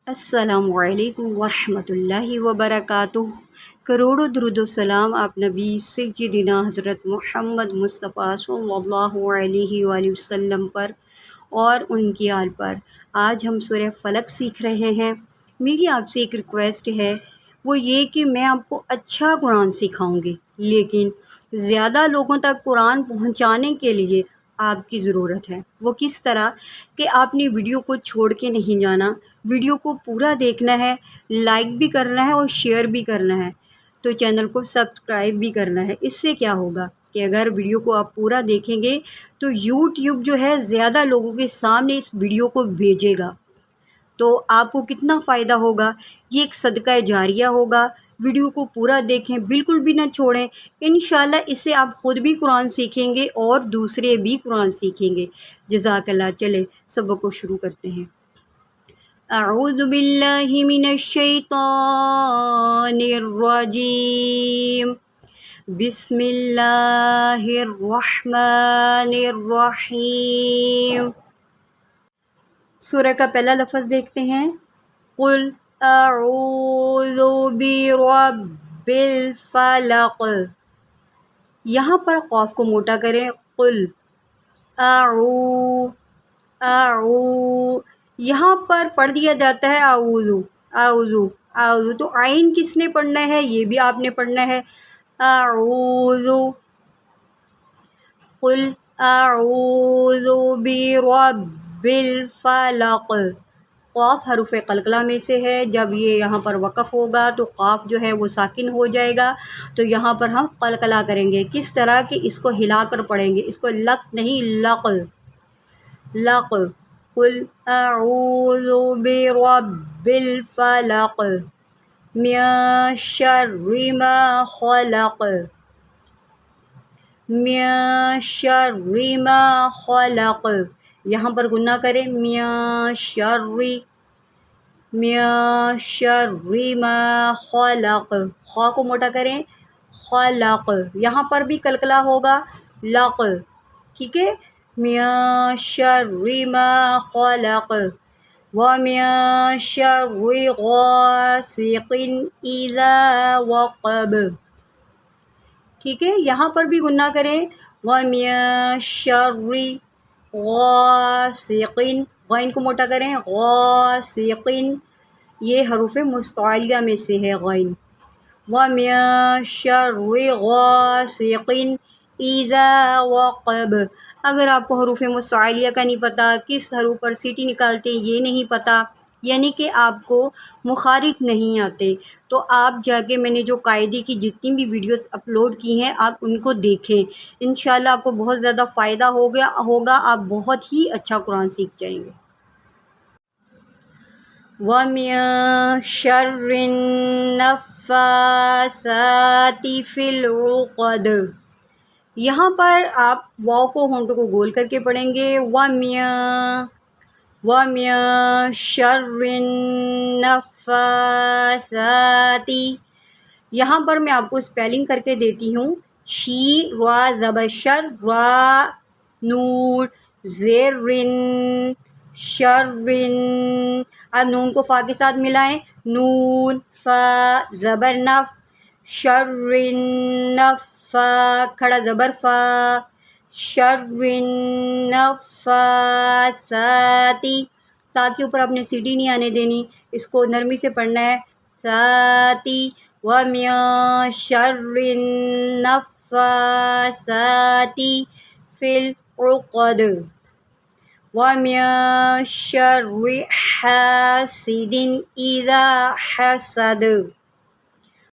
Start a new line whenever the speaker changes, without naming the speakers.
السلام علیکم ورحمۃ اللہ وبرکاتہ۔ کروڑوں درود و سلام آپ نبی سیدنا حضرت محمد مصطفیٰ صلی اللہ علیہ وآلہ وسلم پر اور ان کی آل پر۔ آج ہم سورہ فلق سیکھ رہے ہیں۔ میری آپ سے ایک ریکویسٹ ہے، وہ یہ کہ میں آپ کو اچھا قرآن سکھاؤں گی، لیکن زیادہ لوگوں تک قرآن پہنچانے کے لیے آپ کی ضرورت ہے۔ وہ کس طرح کہ آپ نے ویڈیو کو چھوڑ کے نہیں جانا، ویڈیو کو پورا دیکھنا ہے، لائک بھی کرنا ہے اور شیئر بھی کرنا ہے، تو چینل کو سبسکرائب بھی کرنا ہے۔ اس سے کیا ہوگا کہ اگر ویڈیو کو آپ پورا دیکھیں گے تو یوٹیوب جو ہے زیادہ لوگوں کے سامنے اس ویڈیو کو بھیجے گا، تو آپ کو کتنا فائدہ ہوگا۔ یہ ایک صدقہ جاریہ ہوگا۔ ویڈیو کو پورا دیکھیں، بالکل بھی نہ چھوڑیں۔ انشاءاللہ اس سے آپ خود بھی قرآن سیکھیں گے اور دوسرے بھی قرآن سیکھیں گے۔ جزاک اللہ۔ چلے سبق کو شروع کرتے ہیں۔ اعوذ باللہ من الشیطان الرجیم، بسم اللہ الرحمن الرحیم۔ سورہ کا پہلا لفظ دیکھتے ہیں، قل اعوذ برب الفلق۔ یہاں پر قاف کو موٹا کریں، قل اعوذ، یہاں پر پڑھ دیا جاتا ہے اعوذ اعوذ اعوذ، تو عین کس نے پڑھنا ہے؟ یہ بھی آپ نے پڑھنا ہے، اعوذ۔ قل اعوذ برب الفلق۔ قاف حروف قلقلہ میں سے ہے، جب یہ یہاں پر وقف ہوگا تو قاف جو ہے وہ ساکن ہو جائے گا، تو یہاں پر ہم قلقلہ کریں گے۔ کس طرح کہ اس کو ہلا کر پڑھیں گے، اس کو لق نہیں، لق لق۔ قل اعوذ برب الفلق من شر ما خلق، من شر ما خلق۔ یہاں پر گنہ کریں، من شر ما خلق۔ خا کو موٹا کریں، خلق، یہاں پر بھی قلقلہ ہوگا، لق، ٹھیک ہے۔ من شر ما خلق ومن شر غاسق اذا وقب، ٹھیک ہے۔ یہاں پر بھی گنہ کریں، وَمِن شَرِّ غَاسِقٍ، غین کو موٹا کریں، غاسق، یہ حروف مستعلیہ میں سے ہے غین۔ وَمِن شَرِّ غَاسِقٍ اِذَا وَقَبَ۔ اگر آپ کو حروف مستعلیہ کا نہیں پتہ، کس حروف پر سیٹی نکالتے ہیں یہ نہیں پتہ، یعنی کہ آپ کو مخارج نہیں آتے، تو آپ جا کے میں نے جو قاعدے کی جتنی بھی ویڈیوز اپلوڈ کی ہیں آپ ان کو دیکھیں، انشاءاللہ آپ کو بہت زیادہ فائدہ ہوگا، آپ بہت ہی اچھا قرآن سیکھ جائیں گے۔ وَمِن شَرِّ النَّفَّاثَاتِ فِي الْعُقَدِ۔ یہاں پر آپ واو کو ہونٹوں کو گول کر کے پڑھیں گے، وَمِن شَرِّ النَّفَّاثَاتِ۔ یہاں پر میں آپ کو اسپیلنگ کر کے دیتی ہوں، شی را زبر شر، را نون زیر رن شرن۔ اب نون کو فا کے ساتھ ملائیں، نون فا زبر نف، شرن نف، فا کھڑا زبر فا، شرن نفاساتی۔ ساتھ کے اوپر آپ نے سیٹی نہیں آنے دینی، اس کو نرمی سے پڑھنا ہے، ساتی۔ وَمِن شَرِّ النَّفَّاثَاتِ فِي الْعُقَدِ وَمِن شَرِّ حَاسِدٍ إِذَا حَسَدَ۔